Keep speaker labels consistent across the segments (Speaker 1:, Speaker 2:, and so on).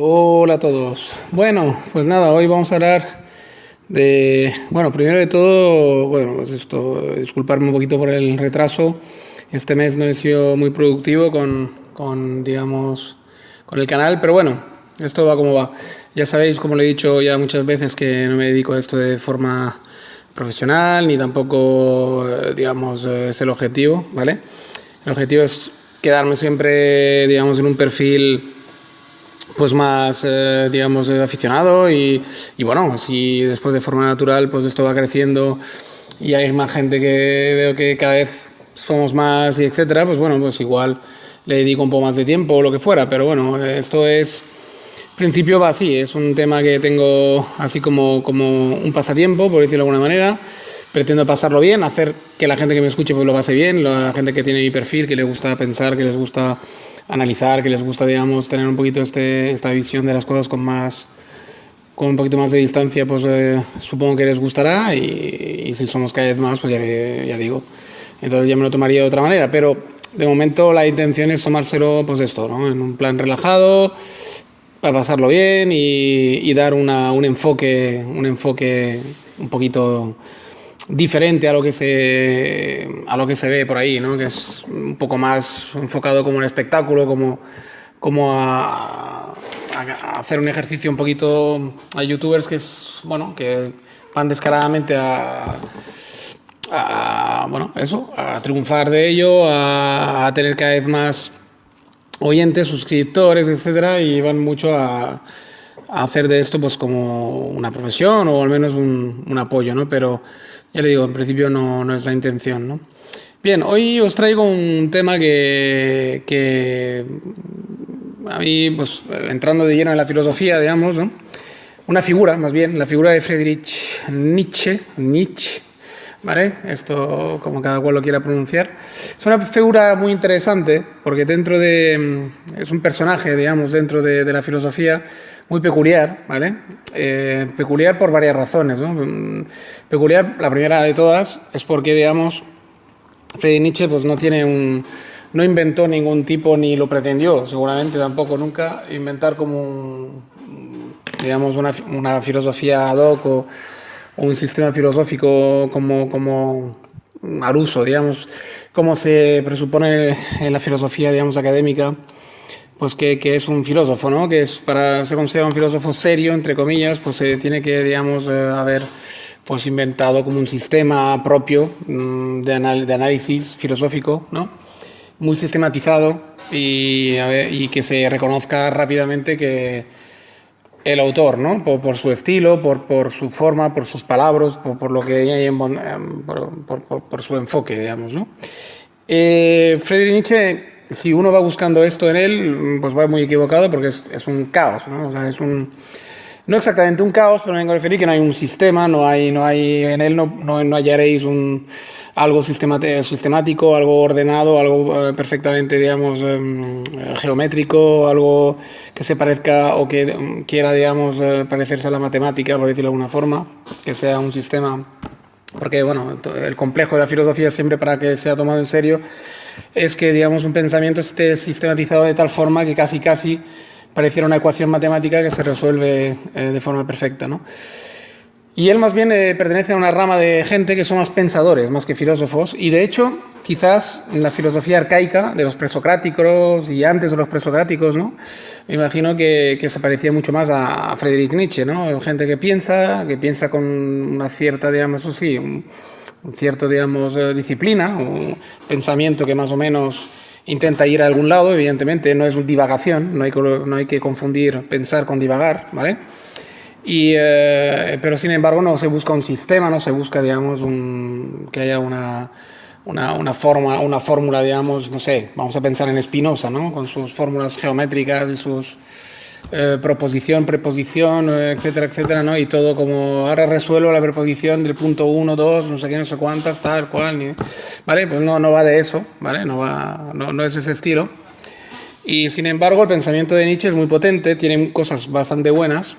Speaker 1: Hola a todos. Bueno, pues nada, hoy vamos a hablar bueno, primero de todo, bueno, pues esto, disculparme un poquito por el retraso. Este mes no he sido muy productivo digamos, con el canal, pero bueno, esto va como va. Ya sabéis, como lo he dicho ya muchas veces, que no me dedico a esto de forma profesional, ni tampoco, digamos, es el objetivo, ¿vale? El objetivo es quedarme siempre, digamos, en un perfil pues más, digamos, aficionado y bueno, si después de forma natural pues esto va creciendo y hay más gente que veo que cada vez somos más y etcétera, pues bueno, pues igual le dedico un poco más de tiempo o lo que fuera, pero bueno, esto es, en principio va así, es un tema que tengo así como un pasatiempo, por decirlo de alguna manera. Pretendo pasarlo bien, hacer que la gente que me escuche pues lo pase bien, la gente que tiene mi perfil, que les gusta pensar, que les gusta analizar, que les gusta, digamos, tener un poquito esta visión de las cosas con un poquito más de distancia, pues supongo que les gustará y si somos cada vez más, pues ya digo. Entonces ya me lo tomaría de otra manera, pero de momento la intención es tomárselo, pues esto, ¿no? En un plan relajado, para pasarlo bien y dar un enfoque un poquito diferente a lo que se ve por ahí, ¿no? Que es un poco más enfocado como un espectáculo, como a hacer un ejercicio un poquito a youtubers que es, bueno, que van descaradamente bueno, eso, a triunfar de ello, a tener cada vez más oyentes, suscriptores, etcétera, y van mucho a hacer de esto pues como una profesión o al menos un apoyo, ¿no? Pero ya le digo, en principio no es la intención, ¿no? Bien, hoy os traigo un tema que a mí, pues entrando de lleno en la filosofía, digamos, ¿no? Una figura, más bien, la figura de Friedrich Nietzsche, ¿vale? Esto como cada cual lo quiera pronunciar. Es una figura muy interesante porque es un personaje, digamos, dentro de la filosofía muy peculiar, ¿vale? Peculiar por varias razones, ¿no? Peculiar, la primera de todas, es porque, digamos, Friedrich Nietzsche pues no inventó ningún tipo ni lo pretendió, seguramente tampoco nunca, inventar digamos, una filosofía ad hoc o un sistema filosófico como al uso, digamos, como se presupone en la filosofía, digamos, académica, pues que es un filósofo, ¿no? Que es para ser considerado un filósofo serio, entre comillas, pues se tiene que, digamos, haber pues inventado como un sistema propio de análisis filosófico, ¿no? Muy sistematizado y que se reconozca rápidamente que el autor, ¿no? Por su estilo, por su forma, por sus palabras, por lo que hay por su enfoque, digamos, ¿no? Friedrich Nietzsche, si uno va buscando esto en él, pues va muy equivocado porque es un caos, ¿no? O sea, no exactamente un caos, pero me vengo a referir que no hay un sistema, en él no hallaréis algo sistemático, algo ordenado, algo perfectamente, digamos, geométrico, algo que se parezca o que quiera, digamos, parecerse a la matemática, por decirlo de alguna forma, que sea un sistema. Porque, bueno, el complejo de la filosofía siempre para que sea tomado en serio es que, digamos, un pensamiento esté sistematizado de tal forma que casi pareciera una ecuación matemática que se resuelve de forma perfecta, ¿no? Y él más bien pertenece a una rama de gente que son más pensadores, más que filósofos, y de hecho, quizás en la filosofía arcaica de los presocráticos y antes de los presocráticos, ¿no? Me imagino que se parecía mucho más a Friedrich Nietzsche, ¿no? Gente que piensa con una cierta, digamos, eso sí, un cierto, digamos, disciplina, un pensamiento que más o menos intenta ir a algún lado, evidentemente, no es divagación, no hay que confundir pensar con divagar, ¿vale? Pero sin embargo no se busca un sistema, no se busca, digamos, que haya una fórmula, digamos, no sé, vamos a pensar en Spinoza, ¿no? Con sus fórmulas geométricas y sus proposición, preposición, etcétera, etcétera, ¿no? Y todo como, ahora resuelvo la preposición del punto 1, 2, no sé qué, no sé cuántas, tal cual, ¿vale? Pues no va de eso, ¿vale? No es ese estilo. Y sin embargo el pensamiento de Nietzsche es muy potente, tiene cosas bastante buenas.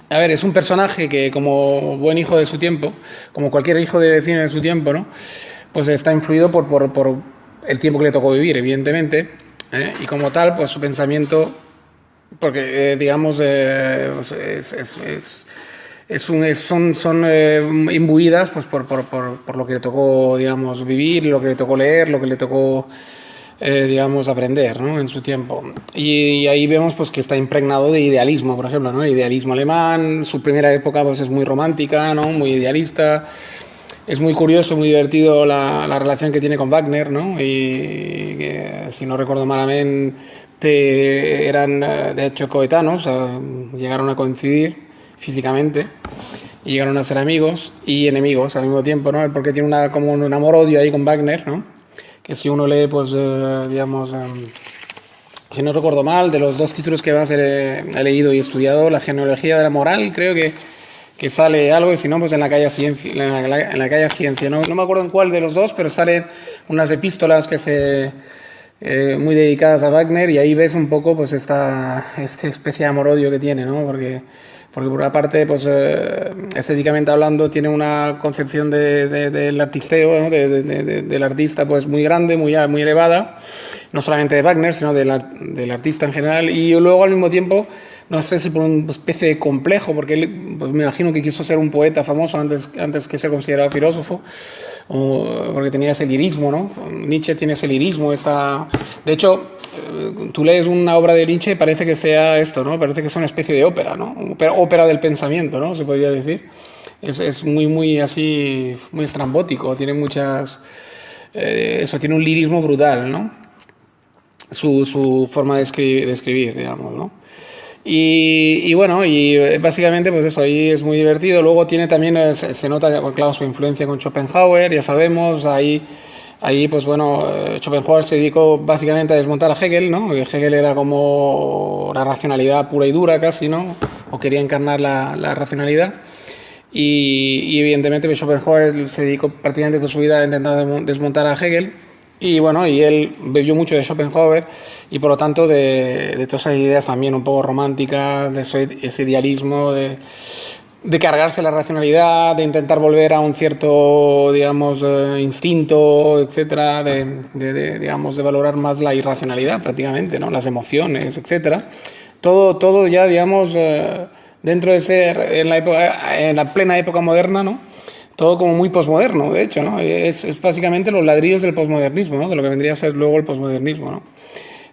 Speaker 1: A ver, es un personaje que como buen hijo de su tiempo, como cualquier hijo de cine de su tiempo, ¿no? Pues está influido por el tiempo que le tocó vivir, evidentemente, ¿eh? Y como tal, pues su pensamiento porque digamos, pues, son imbuidas pues, por lo que le tocó, digamos, vivir, lo que le tocó leer, lo que le tocó, digamos, aprender, ¿no? En su tiempo. Y ahí vemos pues, que está impregnado de idealismo, por ejemplo, ¿no? Idealismo alemán, su primera época pues, es muy romántica, ¿no? Muy idealista. Es muy curioso, muy divertido la relación que tiene con Wagner, ¿no? Y que, si no recuerdo malamente, eran de hecho coetanos, llegaron a coincidir físicamente y llegaron a ser amigos y enemigos al mismo tiempo, ¿no? Porque tiene como un amor-odio ahí con Wagner, ¿no? Que si uno lee, pues, digamos, si no recuerdo mal, de los dos títulos que más he leído y estudiado, la genealogía de la moral, creo que sale algo, y si no, pues en la calle Ciencia, en la calle Ciencia. No me acuerdo en cuál de los dos, pero salen unas epístolas que muy dedicadas a Wagner, y ahí ves un poco pues esta especie de amor-odio que tiene, ¿no? Porque por una parte, pues estéticamente hablando, tiene una concepción del artisteo, ¿no? Del artista pues muy grande, muy elevada, no solamente de Wagner, sino del artista en general, y luego al mismo tiempo, no sé si por una especie de complejo, porque él, pues me imagino que quiso ser un poeta famoso antes que ser considerado filósofo, porque tenía ese lirismo, ¿no? Nietzsche tiene ese lirismo, de hecho, tú lees una obra de Nietzsche y parece que sea esto, ¿no? Parece que es una especie de ópera, ¿no? Ópera del pensamiento, ¿no? Se podría decir. Es muy así, muy estrambótico, tiene muchas... tiene un lirismo brutal, ¿no? Su forma de escribir, digamos, ¿no? Y bueno, y básicamente pues eso, ahí es muy divertido. Luego tiene también, se nota, claro, su influencia con Schopenhauer, ya sabemos, ahí pues bueno, Schopenhauer se dedicó básicamente a desmontar a Hegel, ¿no? Porque Hegel era como la racionalidad pura y dura casi, ¿no? O quería encarnar la racionalidad. Y evidentemente pues, Schopenhauer se dedicó prácticamente toda su vida a intentar desmontar a Hegel. Y bueno, y él bebió mucho de Schopenhauer y por lo tanto de todas esas ideas también un poco románticas, de ese idealismo, de cargarse la racionalidad, de intentar volver a un cierto, digamos, instinto, etcétera, digamos, de valorar más la irracionalidad prácticamente, ¿no? Las emociones, etcétera. Todo ya, digamos, dentro de ser en la plena época moderna, ¿no? Todo como muy posmoderno, de hecho, ¿no? Es básicamente los ladrillos del posmodernismo, ¿no? De lo que vendría a ser luego el posmodernismo, ¿no?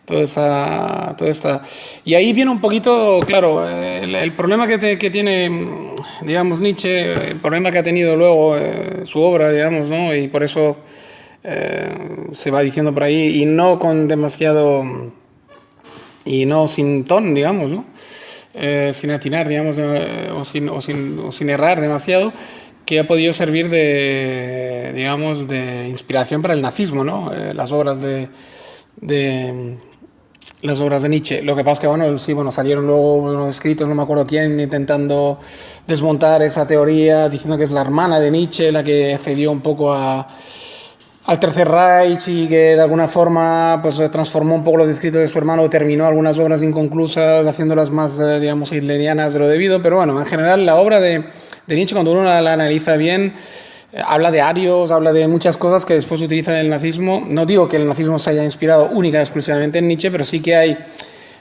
Speaker 1: Todo esta. Y ahí viene un poquito, claro, el problema que tiene, digamos, Nietzsche, el problema que ha tenido luego su obra, digamos, ¿no? Y por eso se va diciendo por ahí, y no con demasiado, y no sin ton, digamos, ¿no? Sin atinar, digamos, o sin errar demasiado, que ha podido servir digamos, de inspiración para el nazismo, ¿no? Las obras de Nietzsche. Lo que pasa es que, bueno, sí, bueno, salieron luego unos escritos, no me acuerdo quién, intentando desmontar esa teoría, diciendo que es la hermana de Nietzsche la que cedió un poco al Tercer Reich y que de alguna forma pues transformó un poco los escritos de su hermano, terminó algunas obras inconclusas, haciéndolas más, digamos, hitlerianas de lo debido. Pero bueno, en general la obra de Nietzsche, cuando uno la analiza bien, habla de arios, habla de muchas cosas que después utilizan el nazismo. No digo que el nazismo se haya inspirado única y exclusivamente en Nietzsche, pero sí que hay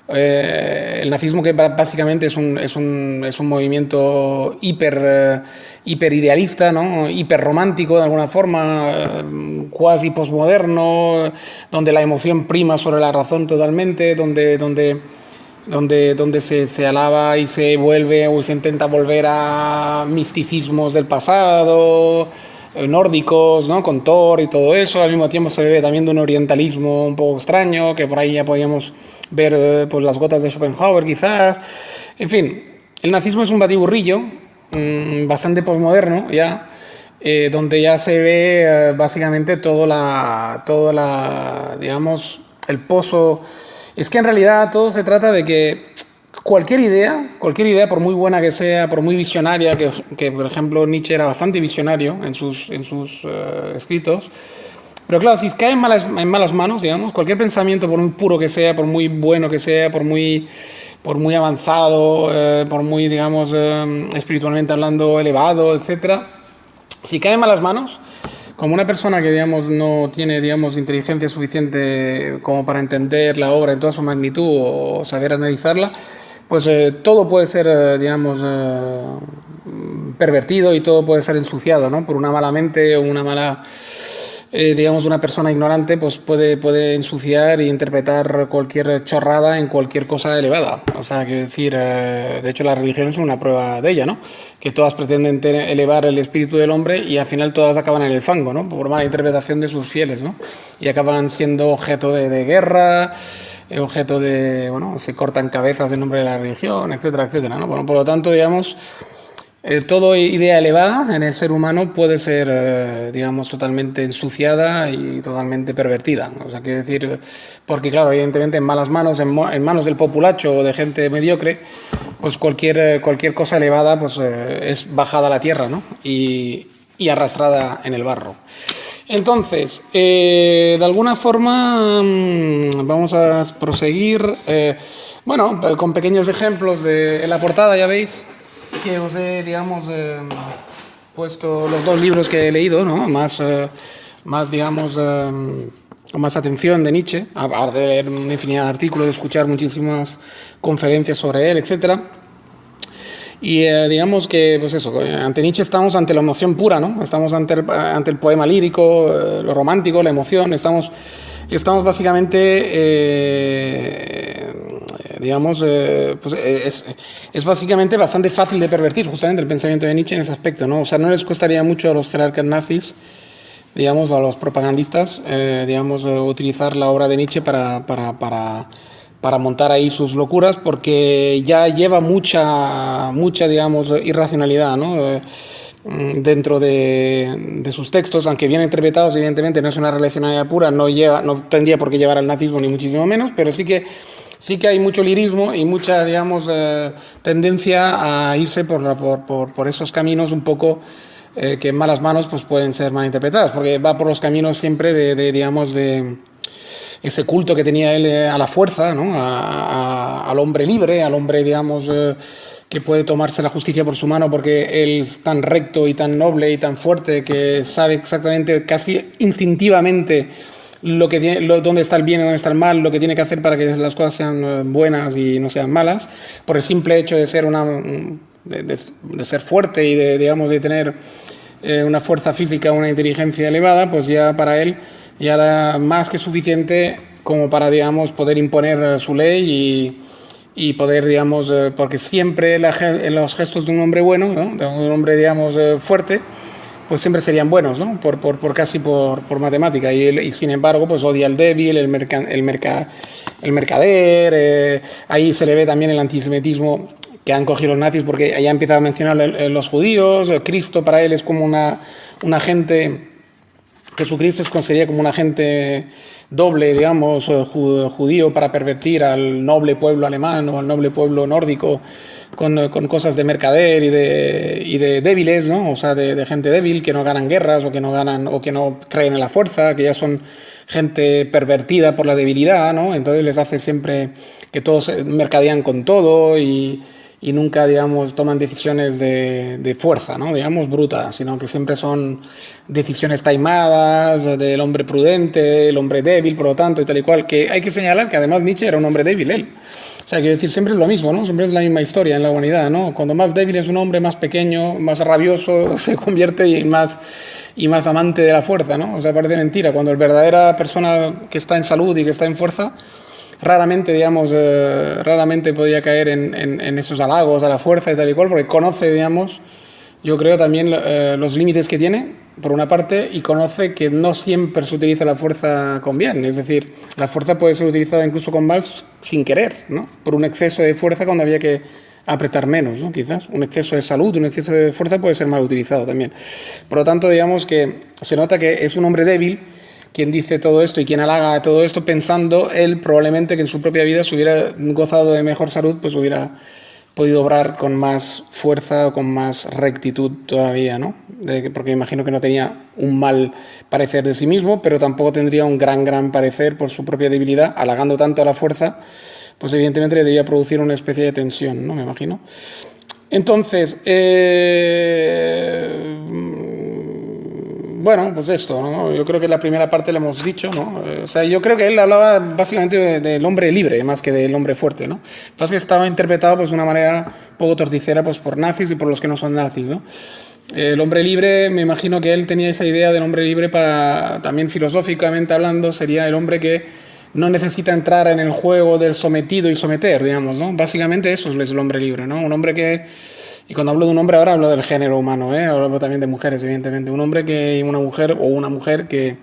Speaker 1: el nazismo, que básicamente es un movimiento hiper idealista, ¿no? Hiper romántico de alguna forma, cuasi posmoderno, donde la emoción prima sobre la razón totalmente, donde se alaba y se vuelve o se intenta volver a misticismos del pasado, nórdicos, ¿no? Con Thor y todo eso. Al mismo tiempo se bebe también de un orientalismo un poco extraño, que por ahí ya podíamos ver pues, las gotas de Schopenhauer quizás. En fin, el nazismo es un batiburrillo bastante posmoderno ya, donde ya se ve básicamente digamos, el pozo. Es que en realidad todo se trata de que cualquier idea, por muy buena que sea, por muy visionaria, que por ejemplo Nietzsche era bastante visionario en sus escritos, pero claro, si cae en malas manos, digamos, cualquier pensamiento, por muy puro que sea, por muy bueno que sea, por muy avanzado, por muy, digamos, espiritualmente hablando, elevado, etcétera, si cae en malas manos, como una persona que, digamos, no tiene, digamos, inteligencia suficiente como para entender la obra en toda su magnitud o saber analizarla, pues todo puede ser, digamos, pervertido y todo puede ser ensuciado, ¿no? Por una mala mente o una mala, digamos, una persona ignorante, pues puede ensuciar e interpretar cualquier chorrada en cualquier cosa elevada. O sea, quiero decir, de hecho la religión es una prueba de ella, ¿no? Que todas pretenden elevar el espíritu del hombre y al final todas acaban en el fango, ¿no? Por mala interpretación de sus fieles, ¿no? Y acaban siendo objeto de guerra, objeto de, bueno, se cortan cabezas en nombre de la religión, etcétera, etcétera, ¿no? Bueno, por lo tanto, digamos, toda idea elevada en el ser humano puede ser, digamos, totalmente ensuciada y totalmente pervertida. O sea, quiero decir, porque claro, evidentemente en malas manos, en manos del populacho o de gente mediocre, pues cualquier cosa elevada pues, es bajada a la tierra, ¿no? Y arrastrada en el barro. Entonces, de alguna forma vamos a proseguir, bueno, con pequeños ejemplos en la portada, ya veis, que os he, digamos, puesto los dos libros que he leído, ¿no? Más digamos, con más atención de Nietzsche, aparte de leer una infinidad de artículos, de escuchar muchísimas conferencias sobre él, etcétera. Y digamos que, pues eso, ante Nietzsche estamos ante la emoción pura, ¿no? Estamos ante el poema lírico, lo romántico, la emoción, estamos básicamente, digamos, pues es básicamente bastante fácil de pervertir justamente el pensamiento de Nietzsche en ese aspecto, ¿no? O sea, no les costaría mucho a los jerarcas nazis, digamos, o a los propagandistas, digamos, utilizar la obra de Nietzsche para montar ahí sus locuras, porque ya lleva mucha, digamos, irracionalidad, ¿no? Dentro de sus textos, aunque bien interpretados, evidentemente no es una relacionalidad pura, no tendría por qué llevar al nazismo ni muchísimo menos, pero sí que hay mucho lirismo y mucha, digamos, tendencia a irse por esos caminos un poco que en malas manos pues pueden ser malinterpretadas, porque va por los caminos siempre digamos, de ese culto que tenía él a la fuerza, ¿no? Al hombre libre, al hombre, digamos, que puede tomarse la justicia por su mano porque él es tan recto y tan noble y tan fuerte que sabe exactamente, casi instintivamente, dónde está el bien y dónde está el mal, lo que tiene que hacer para que las cosas sean buenas y no sean malas, por el simple hecho de ser de ser fuerte y digamos, de tener una fuerza física, una inteligencia elevada, pues ya para él ya era más que suficiente como para, digamos, poder imponer su ley y poder, digamos, porque siempre los gestos de un hombre bueno, ¿no? De un hombre, digamos, fuerte, pues siempre serían buenos, ¿no? Casi por matemática. Y sin embargo, pues odia al débil, el mercader, ahí se le ve también el antisemitismo que han cogido los nazis, porque allá empieza a mencionar los judíos. Cristo para él es como un agente, Jesucristo sería como un agente doble, digamos, judío para pervertir al noble pueblo alemán o al noble pueblo nórdico con cosas de mercader y de débiles, ¿no? O sea, de gente débil que no ganan guerras o que no creen en la fuerza, que ya son gente pervertida por la debilidad, ¿no? Entonces les hace siempre que todos mercadean con todo y nunca, digamos, toman decisiones de fuerza, ¿no? Digamos, brutas, sino que siempre son decisiones taimadas del hombre prudente, el hombre débil, por lo tanto, y tal y cual, que hay que señalar que además Nietzsche era un hombre débil, él. O sea, quiero decir, siempre es lo mismo, ¿no? Siempre es la misma historia en la humanidad, ¿no? Cuando más débil es un hombre, más pequeño, más rabioso se convierte y más amante de la fuerza, ¿no? O sea, parece mentira. Cuando el verdadera persona que está en salud y que está en fuerza, raramente, digamos, raramente podría caer en esos halagos a la fuerza y tal y cual, porque conoce, digamos, yo creo también los límites que tiene, por una parte, y conoce que no siempre se utiliza la fuerza con bien. Es decir, la fuerza puede ser utilizada incluso con mal sin querer, ¿no? Por un exceso de fuerza cuando había que apretar menos, ¿no? Quizás un exceso de salud, un exceso de fuerza puede ser mal utilizado también. Por lo tanto, digamos que se nota que es un hombre débil quien dice todo esto y quien halaga todo esto pensando él probablemente que en su propia vida, si hubiera gozado de mejor salud, pues hubiera podido obrar con más fuerza o con más rectitud todavía, ¿no? Porque imagino que no tenía un mal parecer de sí mismo, pero tampoco tendría un gran parecer por su propia debilidad, halagando tanto a la fuerza, pues evidentemente le debía producir una especie de tensión, ¿no? Me imagino. Entonces, bueno, pues esto, ¿no? Yo creo que la primera parte la hemos dicho, ¿no? O sea, yo creo que él hablaba básicamente del hombre libre más que del hombre fuerte, ¿no? Lo que pasa es que estaba interpretado pues, de una manera un poco torticera pues, por nazis y por los que no son nazis, ¿no? El hombre libre, me imagino que él tenía esa idea del hombre libre para, también filosóficamente hablando, sería el hombre que no necesita entrar en el juego del sometido y someter, digamos, ¿no? Básicamente eso es el hombre libre, ¿no? Un hombre que, y cuando hablo de un hombre ahora hablo del género humano, ¿eh? Hablo también de mujeres, evidentemente. Un hombre que, una mujer o una mujer que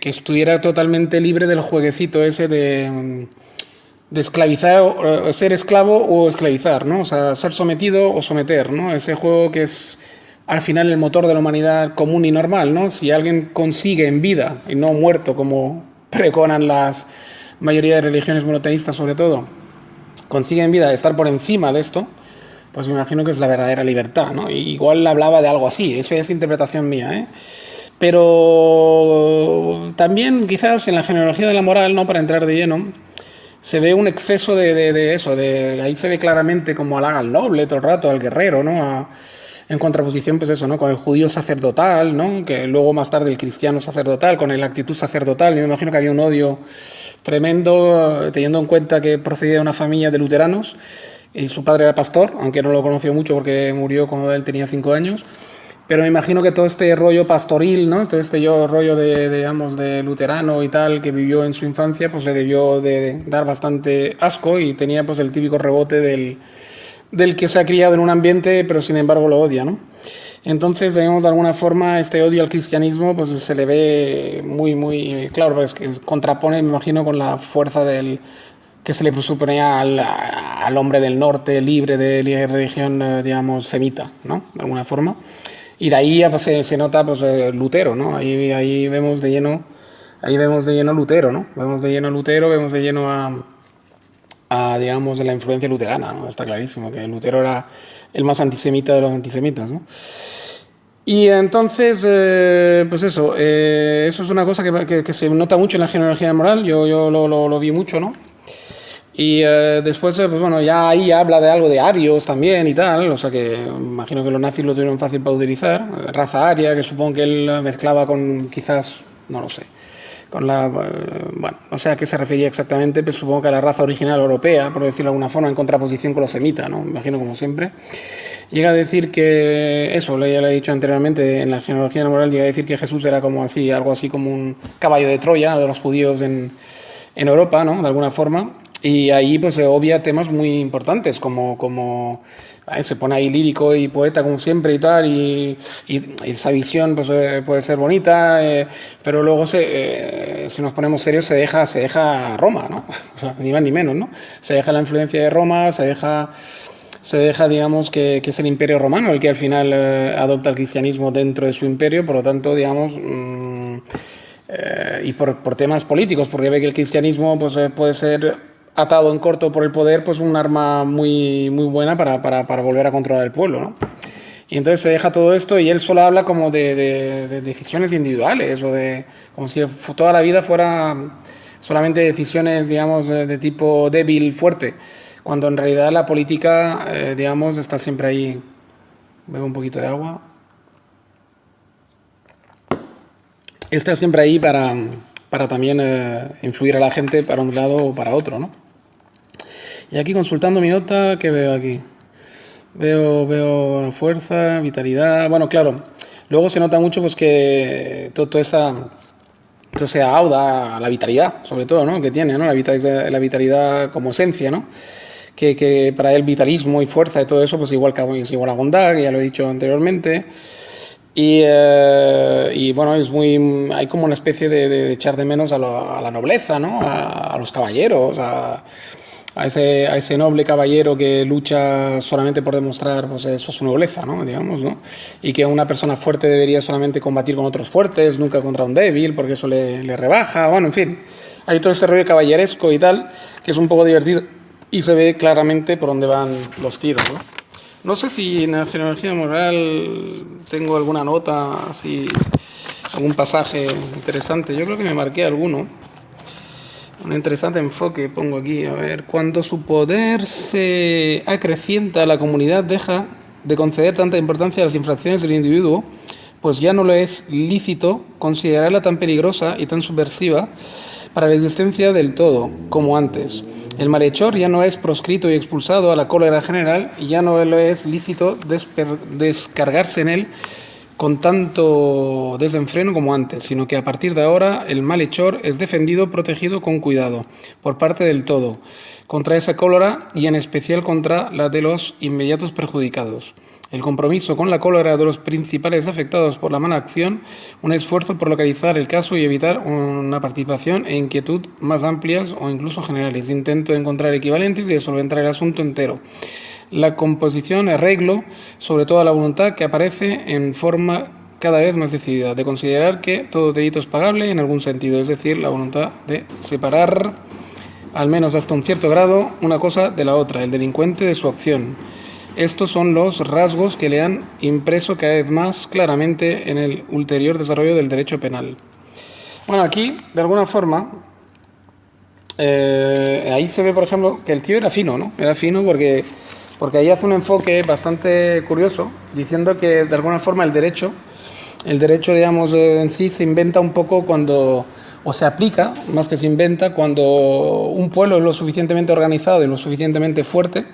Speaker 1: estuviera totalmente libre del jueguecito ese de esclavizar, o ser esclavo o esclavizar, ¿no? O sea, ser sometido o someter, ¿no? Ese juego que es al final el motor de la humanidad común y normal, ¿no? Si alguien consigue en vida y no muerto, como pregonan las mayoría de religiones monoteístas sobre todo, consigue en vida estar por encima de esto, pues me imagino que es la verdadera libertad, ¿no? Y igual hablaba de algo así, eso es interpretación mía, ¿eh? Pero también quizás en la genealogía de la moral, ¿no? Para entrar de lleno, se ve un exceso de eso, ahí se ve claramente como halaga al noble todo el rato, al guerrero, ¿no? En contraposición, pues eso, ¿no? Con el judío sacerdotal, ¿no? Que luego más tarde el cristiano sacerdotal, con la actitud sacerdotal. Yo me imagino que había un odio tremendo, teniendo en cuenta que procedía de una familia de luteranos y su padre era pastor, aunque no lo conoció mucho porque murió cuando él tenía 5 años. Pero me imagino que todo este rollo pastoril, ¿no? Todo este rollo digamos, de luterano y tal que vivió en su infancia, pues le debió de dar bastante asco y tenía pues el típico rebote del que se ha criado en un ambiente, pero sin embargo lo odia, ¿no? Entonces, digamos, de alguna forma, este odio al cristianismo pues se le ve muy, muy claro, porque es que contrapone, me imagino, con la fuerza que se le presuponía al hombre del norte, libre de religión, digamos, semita, ¿no? De alguna forma. Y de ahí pues, se nota pues, Lutero, ¿no? Ahí vemos de lleno, Lutero, ¿no? Vemos de lleno a Lutero, vemos de lleno digamos, de la influencia luterana, ¿no? Está clarísimo que Lutero era el más antisemita de los antisemitas, ¿no? Y entonces, pues eso es una cosa que se nota mucho en la genealogía moral, yo lo vi mucho, ¿no? Y después, pues bueno, ya ahí habla de algo de arios también y tal, o sea que imagino que los nazis lo tuvieron fácil para utilizar, raza aria, que supongo que él mezclaba con quizás, no lo sé, con bueno, no sé a qué se refería exactamente, pero supongo que a la raza original europea, por decirlo de alguna forma, en contraposición con los semitas, ¿no? Me imagino como siempre. Llega a decir que, eso, ya lo he dicho anteriormente, en la genealogía moral, llega a decir que Jesús era como así, algo así como un caballo de Troya de los judíos en Europa, ¿no? De alguna forma. Y ahí pues se obvia temas muy importantes, como se pone ahí lírico y poeta como siempre y tal, y esa visión pues, puede ser bonita, pero luego si nos ponemos serios se deja Roma, ¿no? O sea, ni más ni menos, ¿no? Se deja la influencia de Roma, se deja digamos, que es el imperio romano el que al final adopta el cristianismo dentro de su imperio, por lo tanto, digamos... y por temas políticos, porque ve que el cristianismo pues, puede ser atado en corto por el poder, pues un arma muy, muy buena para volver a controlar el pueblo, ¿no? Y entonces se deja todo esto y él solo habla como de decisiones individuales o como si toda la vida fuera solamente decisiones, digamos, de tipo débil, fuerte, cuando en realidad la política, digamos, está siempre ahí. Bebo un poquito de agua. Está siempre ahí para también influir a la gente para un lado o para otro, ¿no? Y aquí consultando mi nota, ¿qué veo aquí? Veo fuerza, vitalidad. Bueno, claro, luego se nota mucho pues que todo se auda a la vitalidad, sobre todo, ¿no? Que tiene, ¿no? La vitalidad como esencia, ¿no? Que para él vitalismo y fuerza y todo eso, pues es igual a bondad, que ya lo he dicho anteriormente. Y bueno, hay como una especie de echar de menos a la nobleza, ¿no? A los caballeros, a ese noble caballero que lucha solamente por demostrar pues, eso, su nobleza, ¿no? Digamos, ¿no? Y que una persona fuerte debería solamente combatir con otros fuertes, nunca contra un débil, porque eso le rebaja. Bueno, en fin, hay todo este rollo caballeresco y tal, que es un poco divertido y se ve claramente por dónde van los tiros, ¿no? No sé si en la genealogía moral tengo alguna nota, así, algún pasaje interesante. Yo creo que me marqué alguno. Un interesante enfoque pongo aquí, a ver, cuando su poder se acrecienta, la comunidad deja de conceder tanta importancia a las infracciones del individuo pues ya no le es lícito considerarla tan peligrosa y tan subversiva para la existencia del todo como antes. El malhechor ya no es proscrito y expulsado a la cólera general y ya no le es lícito descargarse en él con tanto desenfreno como antes, sino que a partir de ahora el malhechor es defendido, protegido con cuidado por parte del todo, contra esa cólera y en especial contra la de los inmediatos perjudicados. El compromiso con la cólera de los principales afectados por la mala acción, un esfuerzo por localizar el caso y evitar una participación e inquietud más amplias o incluso generales, intento de encontrar equivalentes y de solventar el asunto entero. La composición, arreglo, sobre toda la voluntad que aparece en forma cada vez más decidida, de considerar que todo delito es pagable en algún sentido, es decir, la voluntad de separar, al menos hasta un cierto grado, una cosa de la otra, el delincuente de su acción. Estos son los rasgos que le han impreso cada vez más claramente en el ulterior desarrollo del derecho penal. Bueno, aquí, de alguna forma, ahí se ve, por ejemplo, que el tío era fino, ¿no? Era fino porque ahí hace un enfoque bastante curioso, diciendo que, de alguna forma, el derecho, digamos, en sí se inventa un poco o se aplica, más que se inventa, cuando un pueblo es lo suficientemente organizado y lo suficientemente fuerte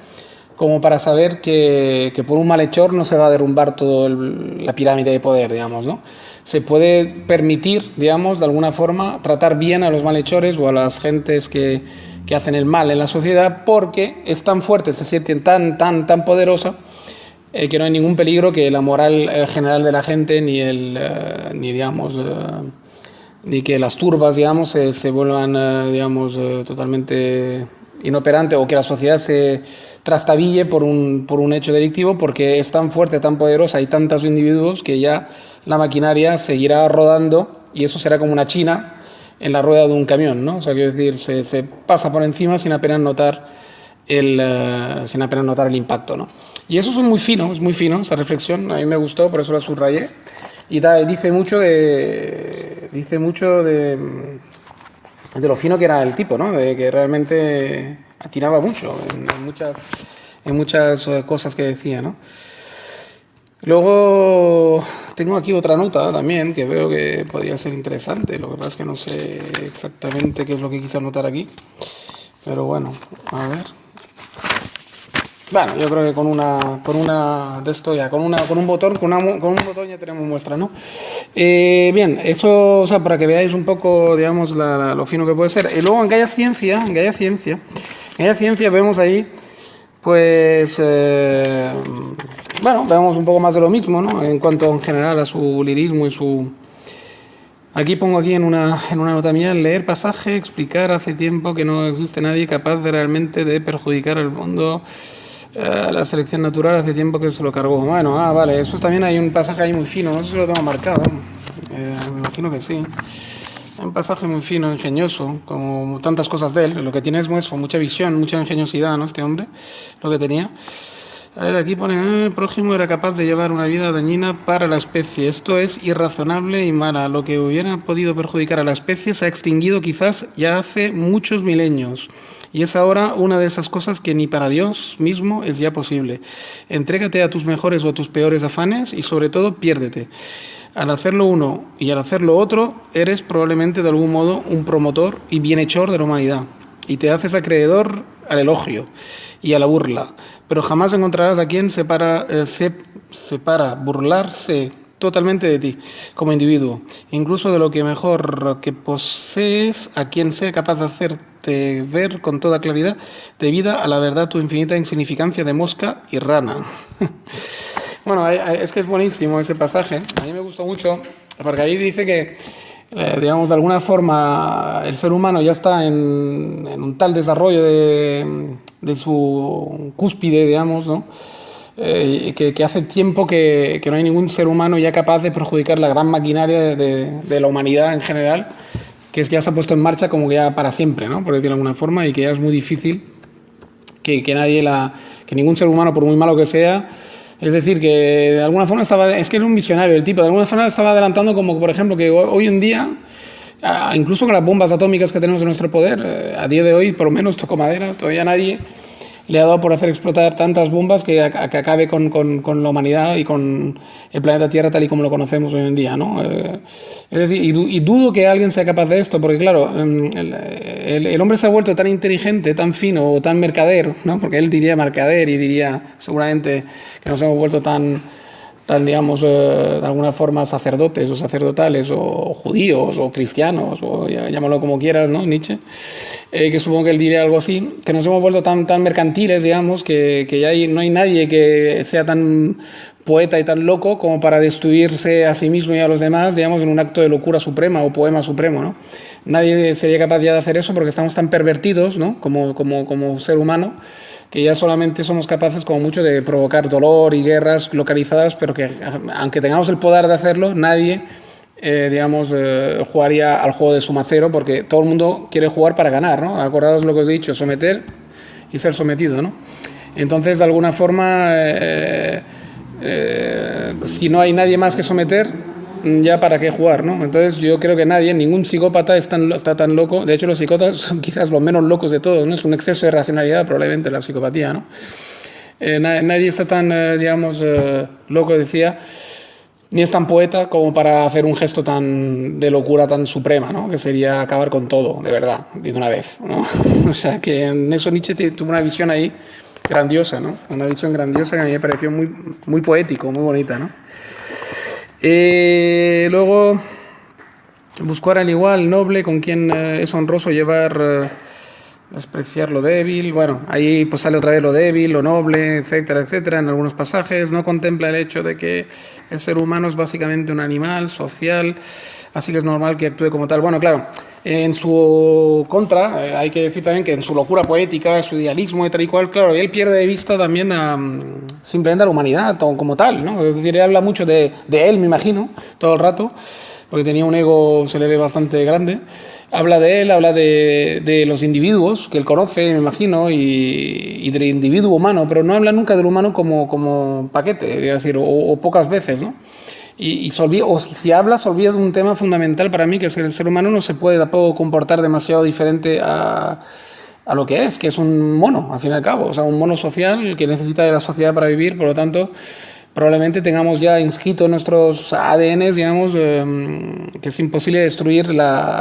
Speaker 1: como para saber que por un malhechor no se va a derrumbar toda la pirámide de poder, digamos, ¿no? Se puede permitir, digamos, de alguna forma, tratar bien a los malhechores o a las gentes que hacen el mal en la sociedad porque es tan fuerte, se sienten tan poderosa que no hay ningún peligro que la moral general de la gente ni que las turbas, digamos, se vuelvan, totalmente inoperante o que la sociedad se trastabille por un hecho delictivo porque es tan fuerte, tan poderosa y tantos individuos que ya la maquinaria seguirá rodando y eso será como una china en la rueda de un camión, ¿no? O sea, quiero decir, se pasa por encima sin apenas notar el impacto, ¿no? Y eso es muy fino esa reflexión, a mí me gustó, por eso la subrayé y dice mucho de lo fino que era el tipo, ¿no? De que realmente atinaba mucho en muchas cosas que decía, ¿no? Luego tengo aquí otra nota también que veo que podría ser interesante. Lo que pasa es que no sé exactamente qué es lo que quise anotar aquí. Pero bueno, a ver. Bueno, yo creo que con un botón ya tenemos muestra, ¿no? Bien, eso, o sea, para que veáis un poco, digamos, lo fino que puede ser. Y luego en Gaia Ciencia vemos ahí, pues, vemos un poco más de lo mismo, ¿no? En cuanto en general a su lirismo y su... Aquí pongo en una nota mía, leer pasaje, explicar hace tiempo que no existe nadie capaz de realmente de perjudicar al mundo. La selección natural hace tiempo que se lo cargó. Bueno, vale, eso también hay un pasaje ahí muy fino, no sé si lo tengo marcado, me imagino que sí. Hay un pasaje muy fino, ingenioso, como tantas cosas de él. Lo que tiene es mucha visión, mucha ingeniosidad, ¿no? Este hombre, lo que tenía. A ver, aquí pone, el prójimo era capaz de llevar una vida dañina para la especie. Esto es irrazonable y mala. Lo que hubiera podido perjudicar a la especie se ha extinguido quizás ya hace muchos milenios. Y es ahora una de esas cosas que ni para Dios mismo es ya posible. Entrégate a tus mejores o a tus peores afanes y sobre todo piérdete. Al hacerlo uno y al hacerlo otro, eres probablemente de algún modo un promotor y bienhechor de la humanidad. Y te haces acreedor al elogio y a la burla. Pero jamás encontrarás a quien para burlarse totalmente de ti como individuo, incluso de lo que mejor que posees, a quien sea capaz de hacerte ver con toda claridad, debida a la verdad tu infinita insignificancia de mosca y rana. Bueno, es que es buenísimo ese pasaje, a mí me gustó mucho, porque ahí dice que, digamos, de alguna forma el ser humano ya está en un tal desarrollo de su cúspide, digamos, ¿no? Que hace tiempo que no hay ningún ser humano ya capaz de perjudicar la gran maquinaria de la humanidad en general, que ya se ha puesto en marcha como que ya para siempre, ¿no? Por decirlo de alguna forma, y que ya es muy difícil que ningún ser humano, por muy malo que sea, es decir, que de alguna forma es que era un visionario el tipo, de alguna forma estaba adelantando como, por ejemplo, que hoy en día, incluso con las bombas atómicas que tenemos en nuestro poder, a día de hoy, por lo menos toco madera, todavía nadie le ha dado por hacer explotar tantas bombas que acabe con la humanidad y con el planeta Tierra tal y como lo conocemos hoy en día, ¿no? Es decir, y dudo que alguien sea capaz de esto, porque claro, el hombre se ha vuelto tan inteligente, tan fino o tan mercader, ¿no? Porque él diría mercader y diría seguramente que nos hemos vuelto tan digamos, de alguna forma sacerdotes o sacerdotales o judíos o cristianos o llámalo como quieras, ¿no? Nietzsche, que supongo que él diría algo así, que nos hemos vuelto tan mercantiles, digamos, que ya no hay nadie que sea tan poeta y tan loco como para destruirse a sí mismo y a los demás, digamos, en un acto de locura suprema o poema supremo, ¿no? Nadie sería capaz ya de hacer eso porque estamos tan pervertidos, ¿no? Como ser humano, que ya solamente somos capaces como mucho de provocar dolor y guerras localizadas, pero que aunque tengamos el poder de hacerlo, nadie, jugaría al juego de suma cero, porque todo el mundo quiere jugar para ganar, ¿no? Acordaos lo que os he dicho, someter y ser sometido, ¿no? Entonces, de alguna forma, si no hay nadie más que someter, ya para qué jugar, ¿no? Entonces yo creo que ningún psicópata está tan loco. De hecho, los psicópatas son quizás los menos locos de todos, ¿no? Es un exceso de racionalidad probablemente la psicopatía, ¿no? Nadie está tan, loco, decía, ni es tan poeta como para hacer un gesto de locura tan suprema, ¿no? Que sería acabar con todo, de verdad, de una vez, ¿no? O sea, que en eso Nietzsche tuvo una visión ahí grandiosa, ¿no? Una visión grandiosa que a mí me pareció muy, muy poético, muy bonita, ¿no? Luego, buscar al igual, noble, con quien es honroso despreciar lo débil. Bueno, ahí pues sale otra vez lo débil, lo noble, etcétera, etcétera, en algunos pasajes. No contempla el hecho de que el ser humano es básicamente un animal social, así que es normal que actúe como tal. Bueno, claro, en su contra, hay que decir también que en su locura poética, su idealismo y tal y cual, claro, él pierde de vista también simplemente a la humanidad como tal, ¿no? Es decir, él habla mucho de él, me imagino, todo el rato, porque tenía un ego, se le ve bastante grande. Habla de él, habla de los individuos que él conoce, me imagino, y del individuo humano, pero no habla nunca del humano como paquete, es decir, o pocas veces, ¿no? Y se olvida, o si habla, se olvida de un tema fundamental para mí, que es que el ser humano no se puede tampoco comportar demasiado diferente a lo que es un mono, al fin y al cabo, o sea, un mono social que necesita de la sociedad para vivir, por lo tanto, probablemente tengamos ya inscrito en nuestros ADNs, digamos, que es imposible destruir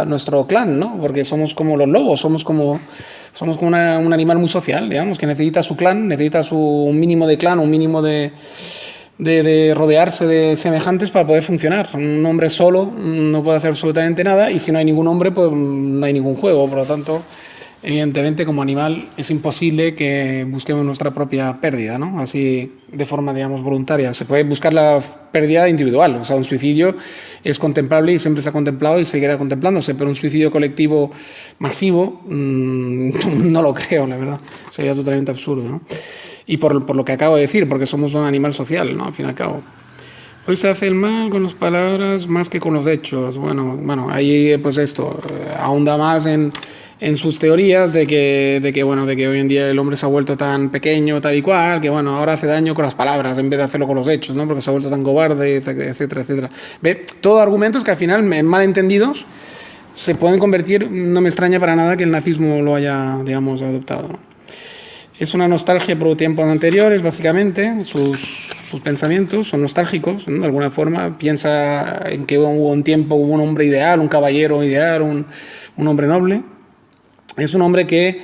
Speaker 1: nuestro clan, ¿no? Porque somos como los lobos, somos como un animal muy social, digamos, que necesita su clan, necesita un mínimo de clan, un mínimo de rodearse de semejantes para poder funcionar. Un hombre solo no puede hacer absolutamente nada, y si no hay ningún hombre, pues no hay ningún juego. Por lo tanto, evidentemente, como animal es imposible que busquemos nuestra propia pérdida, ¿no? Así, de forma, digamos, voluntaria. Se puede buscar la pérdida individual, o sea, un suicidio es contemplable y siempre se ha contemplado y seguirá contemplándose, pero un suicidio colectivo masivo, no lo creo, la verdad. Sería totalmente absurdo, ¿no? Y por lo que acabo de decir, porque somos un animal social, ¿no? Al fin y al cabo. Hoy se hace el mal con las palabras más que con los hechos. Bueno, ahí pues esto ahonda más en sus teorías de que hoy en día el hombre se ha vuelto tan pequeño, tal y cual, que bueno, ahora hace daño con las palabras en vez de hacerlo con los hechos, ¿no? Porque se ha vuelto tan cobarde, etcétera, etcétera. ¿Ve? Todos argumentos que al final, malentendidos, se pueden convertir. No me extraña para nada que el nazismo lo haya, digamos, adoptado, ¿no? Es una nostalgia por tiempos anteriores, básicamente. Sus pensamientos son nostálgicos, ¿no? De alguna forma. Piensa en que hubo un tiempo, hubo un hombre ideal, un caballero ideal, un hombre noble. Es un hombre que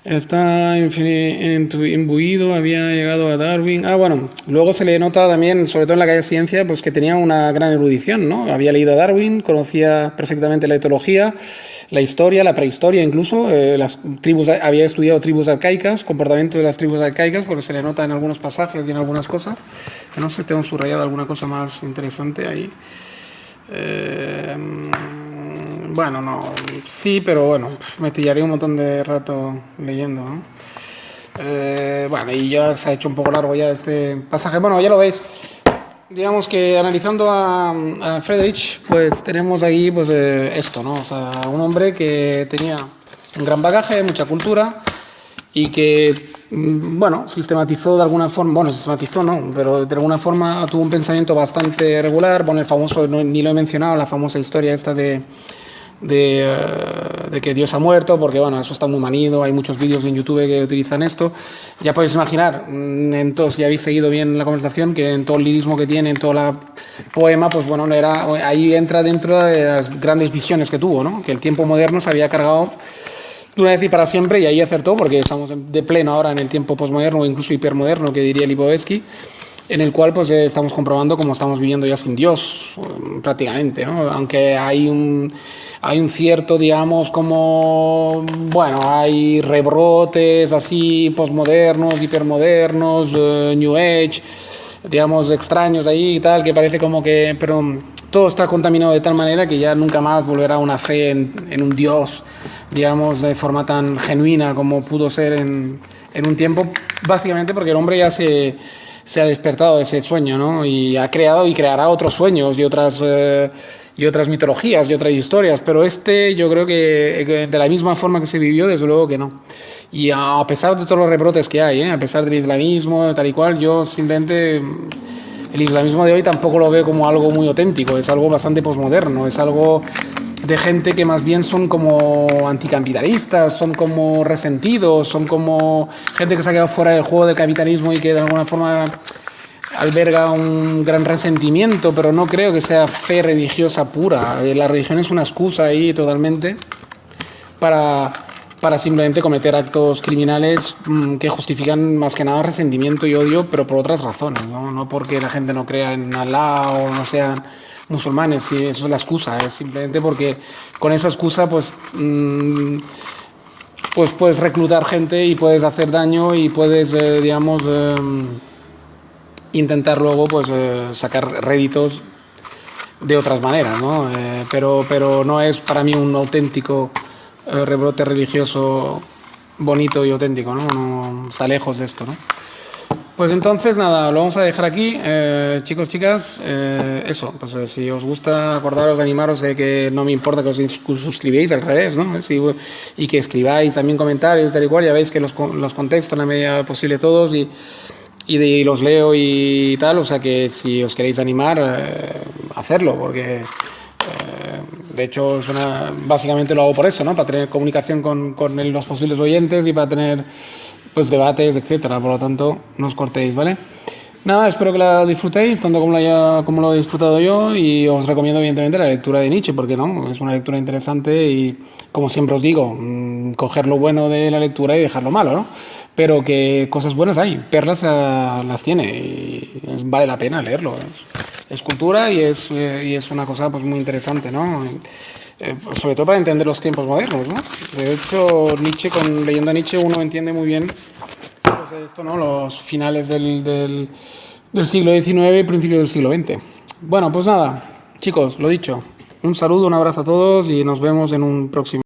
Speaker 1: está imbuido, había llegado a Darwin. Bueno, luego se le nota también, sobre todo en la calle Ciencia, pues que tenía una gran erudición, ¿no? Había leído a Darwin, conocía perfectamente la etología, la historia, la prehistoria incluso, las tribus, había estudiado tribus arcaicas, comportamiento de las tribus arcaicas, porque se le nota en algunos pasajes y en algunas cosas, que no sé, tengo subrayado alguna cosa más interesante ahí. Bueno, no, sí, pero bueno, me pillaría un montón de rato leyendo, ¿no? Bueno, y ya se ha hecho un poco largo ya este pasaje. Bueno, ya lo veis. Digamos que analizando a Friedrich, pues tenemos ahí pues esto, ¿no? O sea, un hombre que tenía un gran bagaje, mucha cultura, y que, bueno, sistematizó de alguna forma, bueno, sistematizó no, pero de alguna forma tuvo un pensamiento bastante regular. Bueno, el famoso, ni lo he mencionado, la famosa historia esta de de que Dios ha muerto, porque bueno, eso está muy manido, hay muchos vídeos en YouTube que utilizan esto. Ya podéis imaginar, entonces, si habéis seguido bien la conversación, que en todo el lirismo que tiene, en todo el poema, pues bueno, ahí entra dentro de las grandes visiones que tuvo, ¿no? Que el tiempo moderno se había cargado de una vez y para siempre, y ahí acertó, porque estamos de pleno ahora en el tiempo posmoderno o incluso hipermoderno, que diría Lipovetsky, en el cual pues estamos comprobando cómo estamos viviendo ya sin Dios, prácticamente, ¿no? Aunque hay un cierto, digamos, como, bueno, hay rebrotes así posmodernos, hipermodernos, New Age, digamos, extraños ahí y tal, que parece como que, pero todo está contaminado de tal manera que ya nunca más volverá una fe en un Dios, digamos, de forma tan genuina como pudo ser en un tiempo, básicamente porque el hombre ya se ha despertado de ese sueño, ¿no? Y ha creado y creará otros sueños y otras mitologías y otras historias, pero yo creo que de la misma forma que se vivió, desde luego que no. Y a pesar de todos los rebrotes que hay, a pesar del islamismo, tal y cual, yo simplemente el islamismo de hoy tampoco lo veo como algo muy auténtico, es algo bastante posmoderno, es algo de gente que más bien son como anticapitalistas, son como resentidos, son como gente que se ha quedado fuera del juego del capitalismo y que de alguna forma alberga un gran resentimiento, pero no creo que sea fe religiosa pura. La religión es una excusa ahí totalmente para simplemente cometer actos criminales que justifican más que nada resentimiento y odio, pero por otras razones, no porque la gente no crea en Alá o no sean musulmanes, sí, eso es la excusa, es simplemente porque con esa excusa pues puedes reclutar gente y puedes hacer daño y puedes, digamos, intentar luego pues sacar réditos de otras maneras, ¿no? Pero no es para mí un auténtico rebrote religioso bonito y auténtico, ¿no? No está lejos de esto, ¿no? Pues entonces, nada, lo vamos a dejar aquí. Chicos, chicas, eso, pues si os gusta, acordaros, animaros de que no me importa que os suscribáis, al revés, ¿no? Y que escribáis también comentarios, tal y cual, ya veis que los contexto en la medida posible todos y los leo y tal, o sea que si os queréis animar, hacerlo, porque de hecho básicamente lo hago por eso, ¿no? Para tener comunicación con los posibles oyentes y para tener pues debates, etcétera. Por lo tanto, no os cortéis, ¿vale? Nada, espero que la disfrutéis tanto como lo he disfrutado yo, y os recomiendo evidentemente la lectura de Nietzsche, porque no, es una lectura interesante y, como siempre os digo, coger lo bueno de la lectura y dejar lo malo, ¿no? Pero que cosas buenas hay, perlas las tiene y vale la pena leerlo. Es cultura y es una cosa pues muy interesante, ¿no? Sobre todo para entender los tiempos modernos, ¿no? De hecho, leyendo a Nietzsche uno entiende muy bien pues, esto, ¿no? Los finales del siglo XIX y principios del siglo XX. Bueno, pues nada, chicos, lo dicho. Un saludo, un abrazo a todos y nos vemos en un próximo.